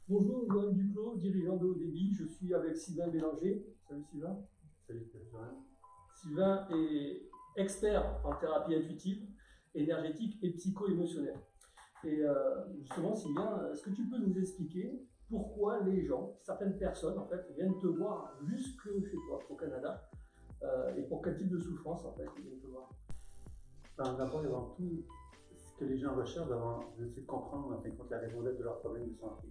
Bonjour, Joël Duclos, dirigeant de haut débit. Je suis avec Sylvain Bélanger. Salut Sylvain. Salut, Joanne. Sylvain est expert en thérapie intuitive, énergétique et psycho-émotionnelle. Et justement, Sylvain, est-ce que tu peux nous expliquer pourquoi les gens, certaines personnes en fait, viennent te voir jusque chez toi, au Canada, et pour quel type de souffrance en fait ils viennent te voir? D'abord et avant tout, ce que les gens recherchent, c'est de comprendre en fin de compte la raison d'être de leurs problèmes de santé.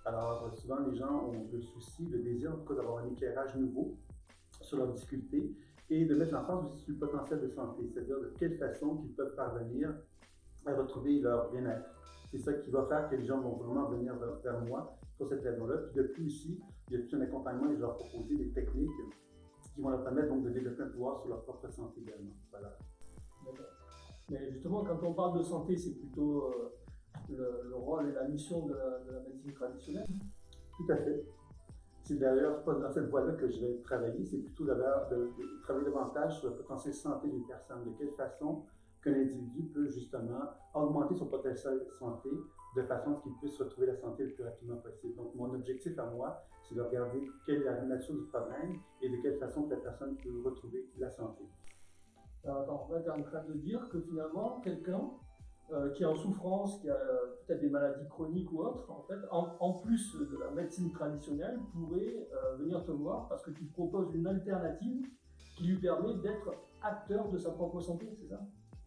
Alors, souvent, les gens ont le souci, le désir en tout cas d'avoir un éclairage nouveau sur leurs difficultés et de mettre l'emphase aussi sur le potentiel de santé, c'est-à-dire de quelle façon qu'ils peuvent parvenir à retrouver leur bien-être. C'est ça qui va faire que les gens vont vraiment venir vers moi pour cette raison-là. Puis depuis aussi, il y a tout un accompagnement et je leur proposer des techniques qui vont leur permettre donc de développer un pouvoir sur leur propre santé également. Voilà. D'accord. Mais justement, quand on parle de santé, c'est plutôt le rôle et la mission de la médecine traditionnelle. Tout à fait. C'est d'ailleurs pas dans cette voie-là que je vais travailler, c'est plutôt de travailler davantage sur le potentiel santé d'une personne, de quelle façon qu'un individu peut justement augmenter son potentiel santé de façon à ce qu'il puisse retrouver la santé le plus rapidement possible. Donc mon objectif à moi, c'est de regarder quelle est la nature du problème et de quelle façon que la personne peut retrouver la santé. Alors, attends, là, tu es en train de dire que finalement, quelqu'un qui est en souffrance, qui a peut-être des maladies chroniques ou autres, en fait, en plus de la médecine traditionnelle, pourrait venir te voir parce que tu proposes une alternative qui lui permet d'être acteur de sa propre santé, c'est ça?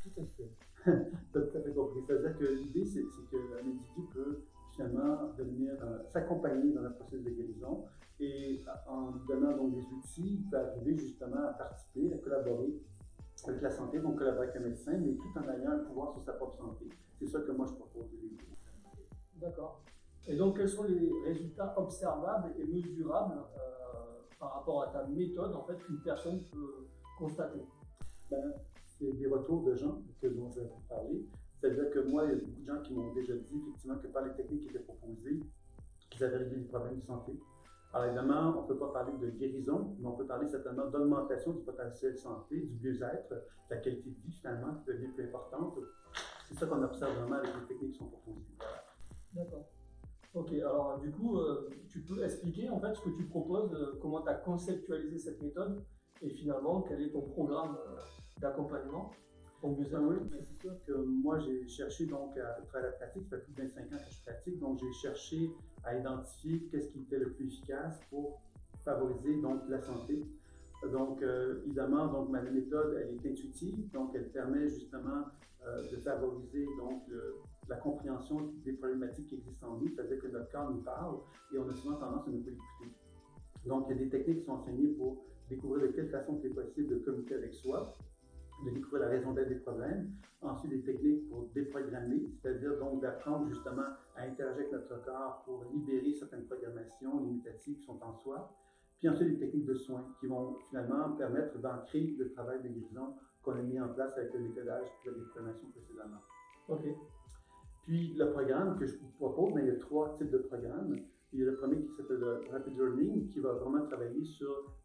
Tout à fait. Tu as tout à fait compris. C'est-à-dire que l'idée, c'est que l'individu peut finalement venir s'accompagner dans le processus de guérison et en lui donnant donc des outils, il peut arriver justement à participer, à collaborer avec la santé, donc collaborer avec un médecin, mais tout en ayant un pouvoir sur sa propre santé. C'est ça que moi je propose de vivre. D'accord. Et donc, quels sont les résultats observables et mesurables par rapport à ta méthode, en fait, qu'une personne peut constater? Ben, c'est des retours de gens dont je vais vous parler. C'est-à-dire que moi, il y a beaucoup de gens qui m'ont déjà dit effectivement que par les techniques qui étaient proposées, qu'ils avaient réglé des problèmes de santé. Alors évidemment, on ne peut pas parler de guérison, mais on peut parler certainement d'augmentation du potentiel de santé, du mieux-être, de la qualité de vie finalement qui devient plus importante. C'est ça qu'on observe vraiment avec les techniques qui sont proposées. Voilà. D'accord. Ok, alors du coup, tu peux expliquer en fait ce que tu proposes, comment tu as conceptualisé cette méthode et finalement quel est ton programme d'accompagnement pour mieux Oui, être. mais c'est sûr que moi j'ai cherché donc à travers la pratique, ça fait plus de 25 ans que je pratique, donc j'ai cherché à identifier qu'est-ce qui était le plus efficace pour favoriser donc la santé. Donc, évidemment, donc, ma méthode, elle est intuitive, donc elle permet justement de favoriser donc, la compréhension des problématiques qui existent en nous, c'est-à-dire que notre corps nous parle et on a souvent tendance à ne pas l'écouter. Donc, il y a des techniques qui sont enseignées pour découvrir de quelle façon il est possible de communiquer avec soi, de découvrir la raison d'être des problèmes. Ensuite, des techniques pour déprogrammer, c'est-à-dire donc d'apprendre justement à interagir avec notre corps pour libérer certaines programmations limitatives qui sont en soi. Puis ensuite, des techniques de soins qui vont finalement permettre d'ancrer le travail de guérison qu'on a mis en place avec le décodage et la déprogrammation précédemment. Ok, Puis le programme que je vous propose, il y a trois types de programmes. Il y a le premier qui s'appelle le Rapid Learning, qui va vraiment travailler sur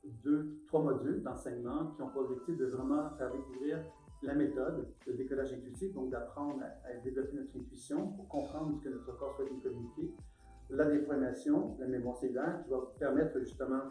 trois modules d'enseignement qui ont pour objectif de vraiment faire découvrir la méthode de décollage intuitif, donc d'apprendre à développer notre intuition pour comprendre ce que notre corps souhaite nous communiquer. La déprogrammation, la mémoire cellulaire, qui va permettre justement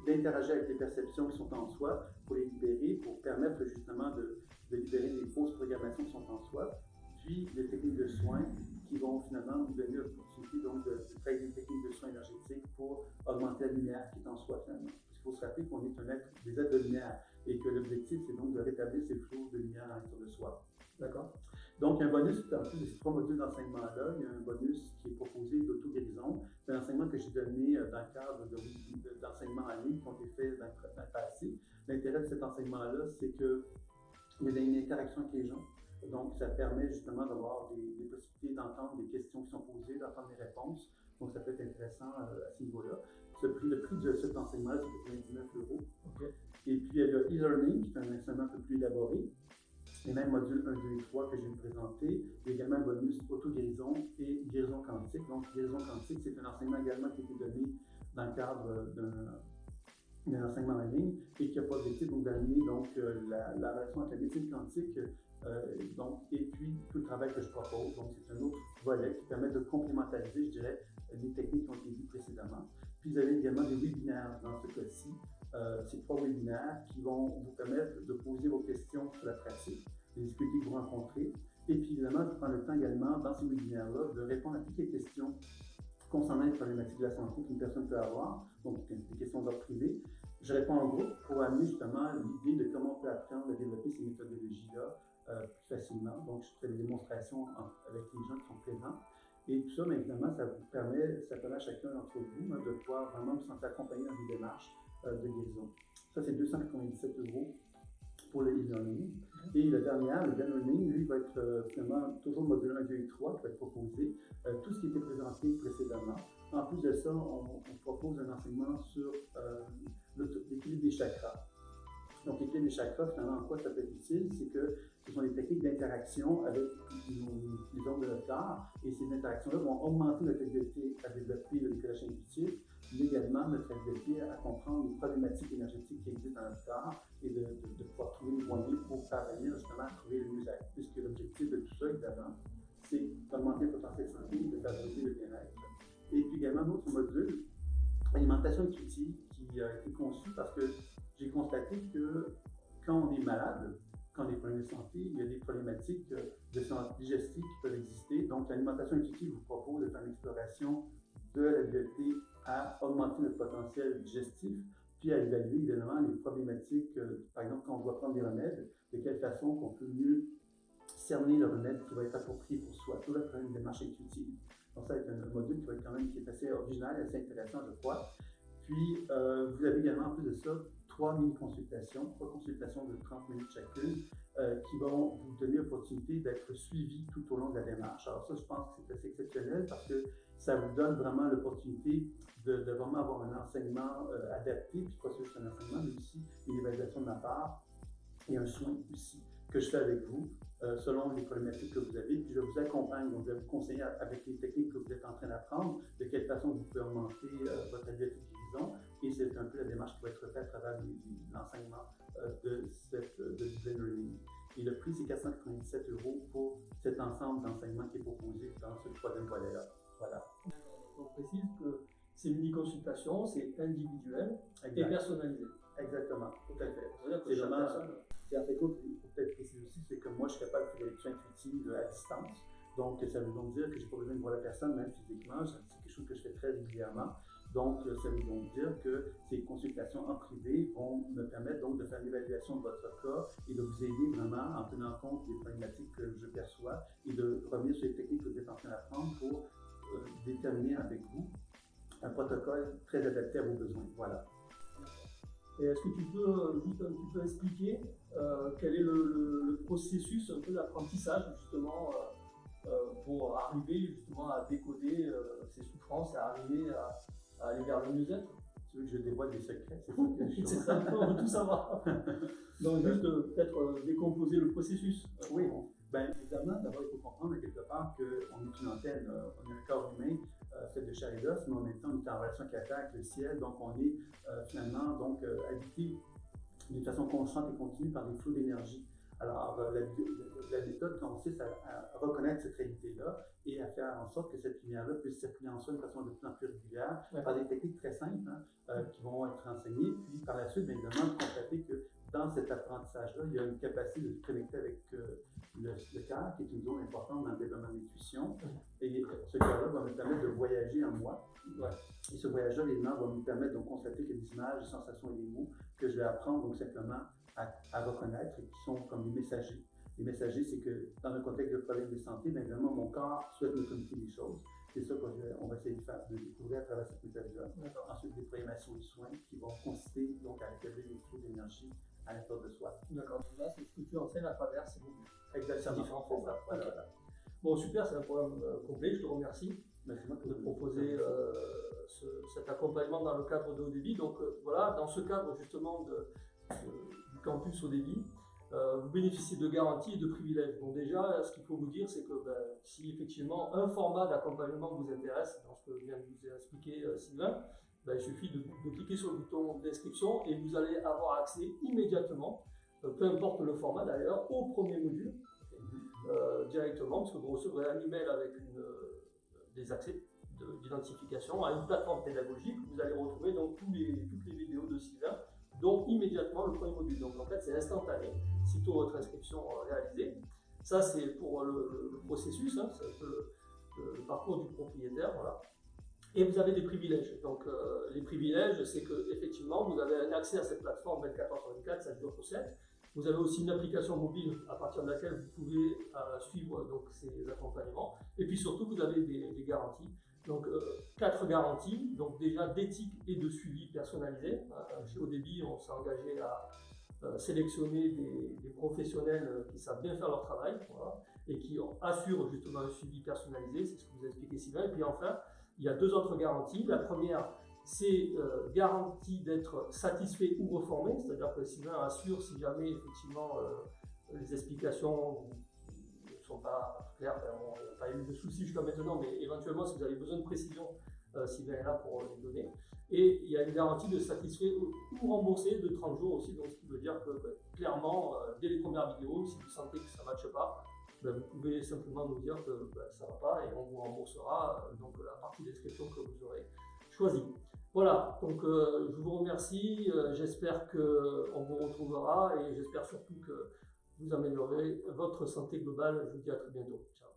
d'interagir avec les perceptions qui sont en soi pour les libérer, pour permettre justement de libérer les fausses programmations qui sont en soi. Puis les techniques de soins qui vont finalement nous donner l'opportunité donc de travailler des techniques de soins énergétiques pour augmenter la lumière qui est en soi finalement. Parce qu'il faut se rappeler qu'on est des êtres de lumière et que l'objectif c'est donc de rétablir ces flous de lumière à l'intérieur de soi. d'accord. Donc, un bonus, en plus de ces trois modules d'enseignement-là, il y a un bonus qui est proposé d'auto-guérison. C'est un enseignement que j'ai donné dans le cadre d'enseignements en ligne qui ont été faits dans le passé. L'intérêt de cet enseignement-là, c'est qu'il y a une interaction avec les gens. Donc, ça permet justement d'avoir des possibilités d'entendre des questions qui sont posées, d'entendre des réponses. Donc, ça peut être intéressant à ce niveau-là. Le prix de cet enseignement-là, c'est 99 €. Ok, Et puis, il y a le e-learning, qui est un enseignement un peu plus élaboré. Les mêmes modules 1, 2 et 3 que je viens de présenter. Il y a également un bonus auto-guérison et guérison quantique. Donc, guérison quantique, c'est un enseignement également qui a été donné dans le cadre d'un enseignement en ligne et qui a pour objectif d'amener la relation entre la médecine quantique et puis tout le travail que je propose. Donc, c'est un autre volet qui permet de complémentariser, je dirais, les techniques qui ont été vues précédemment. Puis vous avez également des webinaires dans ce cas-ci. Ces 3 webinaires qui vont vous permettre de poser vos questions sur la pratique, les difficultés que vous rencontrez, et puis évidemment de prendre le temps également dans ces webinaires-là de répondre à toutes les questions concernant les problématiques de la santé qu'une personne peut avoir, donc des questions d'ordre privé. Je réponds en groupe pour amener justement l'idée de comment on peut apprendre à développer ces méthodologies-là plus facilement. Donc, je fais des démonstrations avec les gens qui sont présents. Et tout ça, mais évidemment, ça permet à chacun d'entre vous de pouvoir vraiment vous sentir accompagné dans une démarche de guérison. Ça, c'est 297 € pour le e-learning. Et le dernier, le learning, lui, va être finalement toujours le module 1, 2 et 3 qui va être proposé. Tout ce qui était présenté précédemment. En plus de ça, on propose un enseignement sur l'équilibre des chakras. Donc, l'équilibre des chakras, finalement, en quoi ça peut être utile, c'est que ce sont des techniques d'interaction avec les zones de notre corps, et ces interactions-là vont augmenter notre habileté à développer le décollage intuitif, mais également notre habileté à comprendre les problématiques énergétiques qui existent dans notre corps et de pouvoir trouver les moyens pour parvenir justement à trouver le mieux-être. Puisque l'objectif de tout ça, évidemment, c'est d'augmenter le potentiel santé et de favoriser le bien-être. Et puis également, un autre module, alimentation intuitive, qui a été conçu parce que j'ai constaté que quand on est malade, quand on a des problèmes de santé, il y a des problématiques de santé digestive qui peuvent exister. Donc, l'alimentation intuitive vous propose de faire une exploration de l'habileté à augmenter notre potentiel digestif, puis à évaluer évidemment les problématiques, par exemple, quand on doit prendre des remèdes, de quelle façon on peut mieux cerner le remède qui va être approprié pour soi. Tout là, une démarche intuitive. Donc, ça va être un module qui va être quand même qui est assez original et assez intéressant, je crois. Puis, vous avez également, en plus de ça, 3 mini-consultations, 3 consultations de 30 minutes chacune, qui vont vous donner l'opportunité d'être suivis tout au long de la démarche. Alors ça, je pense que c'est assez exceptionnel parce que ça vous donne vraiment l'opportunité de vraiment avoir un enseignement adapté, puis pas juste un enseignement, mais aussi une évaluation de ma part et un soin aussi que je fais avec vous selon les problématiques que vous avez. Puis je vous accompagne, donc je vais vous conseiller avec les techniques que vous êtes en train d'apprendre, de quelle façon vous pouvez augmenter votre habileté de guérison. Et c'est un peu la démarche qui va être faite à travers l'enseignement de e-learning. Et le prix, c'est 497 € pour cet ensemble d'enseignements qui est proposé dans ce 3e volet-là. Voilà. On précise que ces mini-consultations, c'est individuel et personnalisé. Exactement, tout à fait. C'est vraiment... C'est en fait cool, pour peut-être préciser aussi, c'est que moi, je suis capable de faire des lectures intuitives à distance. Donc, ça veut donc dire que je n'ai pas besoin de voir la personne, même physiquement. C'est quelque chose que je fais très régulièrement. Donc, ça veut donc dire que ces consultations en privé vont me permettre donc de faire une évaluation de votre cas et de vous aider vraiment en tenant compte des problématiques que je perçois et de revenir sur les techniques que vous êtes en train d'apprendre pour déterminer avec vous un protocole très adapté à vos besoins. Voilà. Et est-ce que tu peux juste un petit peu expliquer quel est le processus un peu d'apprentissage justement pour arriver justement à décoder ces souffrances et arriver à aller vers le mieux-être? Tu veux que je dévoile des secrets? C'est ça que je C'est ça, on veut tout savoir. Donc juste peut-être décomposer le processus. Oui, bien évidemment, d'abord il faut comprendre quelque part qu'on est une antenne, on est un corps humain fait de chair et d'os, mais en même temps on est en relation avec le ciel, donc on est finalement habité d'une façon constante et continue par des flux d'énergie. Alors la méthode consiste à reconnaître cette réalité-là et à faire en sorte que cette lumière-là puisse circuler en soi de façon de plus en plus régulière par des techniques très simples qui vont être enseignées. Puis par la suite, bien évidemment, vous constatez que dans cet apprentissage-là, il y a une capacité de se connecter avec le cœur, qui est une zone importante dans le développement de l'intuition. Et ce cœur-là va me permettre de voyager en moi. Et ce voyage-là, évidemment, va me permettre de constater qu'il y a des images, des sensations et des mots que je vais apprendre donc simplement à reconnaître et qui sont comme des messagers. Les messagers, c'est que dans le contexte de problèmes de santé, bien évidemment, mon corps souhaite me communiquer des choses. C'est ça qu'on va essayer de découvrir à travers cette méthode-là. Ensuite, des programmations de soins qui vont consister donc à rétablir les flux d'énergie à l'intérieur de soi. D'accord, là, c'est ce que tu enseignes à travers ces modules. Exactement. C'est ça. Voilà. Bon, super, c'est un programme complet, je te remercie de proposer cet accompagnement dans le cadre de Haut Débit. Donc voilà, dans ce cadre justement du campus Haut Débit, vous bénéficiez de garanties et de privilèges. Donc déjà, ce qu'il faut vous dire, c'est que si effectivement un format d'accompagnement vous intéresse, dans ce que vient de vous expliquer Sylvain, il suffit de cliquer sur le bouton d'inscription et vous allez avoir accès immédiatement, peu importe le format d'ailleurs, au premier module directement, parce que vous recevrez un email avec des accès d'identification à une plateforme pédagogique où vous allez retrouver donc toutes les vidéos de Sylvain, dont immédiatement le premier module. Donc en fait c'est instantané, sitôt votre inscription réalisée. Ça c'est pour le processus, hein, c'est un peu le parcours du propriétaire, voilà. Et vous avez des privilèges. Donc les privilèges, c'est que effectivement vous avez un accès à cette plateforme 24h/24, 7 jours sur 7. Vous avez aussi une application mobile à partir de laquelle vous pouvez suivre donc, ces accompagnements. Et puis surtout, vous avez des garanties. Donc 4 garanties, donc déjà d'éthique et de suivi personnalisé. Chez Odeby, on s'est engagé à sélectionner des professionnels qui savent bien faire leur travail, voilà, et qui assurent justement un suivi personnalisé. C'est ce que vous a expliqué Sylvain. Et puis enfin, il y a 2 autres garanties. La première, c'est garantie d'être satisfait ou reformé, c'est-à-dire que Sylvain assure si jamais effectivement les explications ne sont pas claires, il n'y a pas eu de soucis jusqu'à maintenant, mais éventuellement si vous avez besoin de précision, Sylvain est là pour les donner. Et il y a une garantie de satisfait ou remboursé de 30 jours aussi, donc ce qui veut dire que clairement, dès les premières vidéos, si vous sentez que ça ne matche pas, vous pouvez simplement nous dire que ça ne va pas et on vous remboursera donc la partie description que vous aurez choisie. Voilà, donc je vous remercie, j'espère qu'on vous retrouvera et j'espère surtout que vous améliorerez votre santé globale. Je vous dis à très bientôt. Ciao.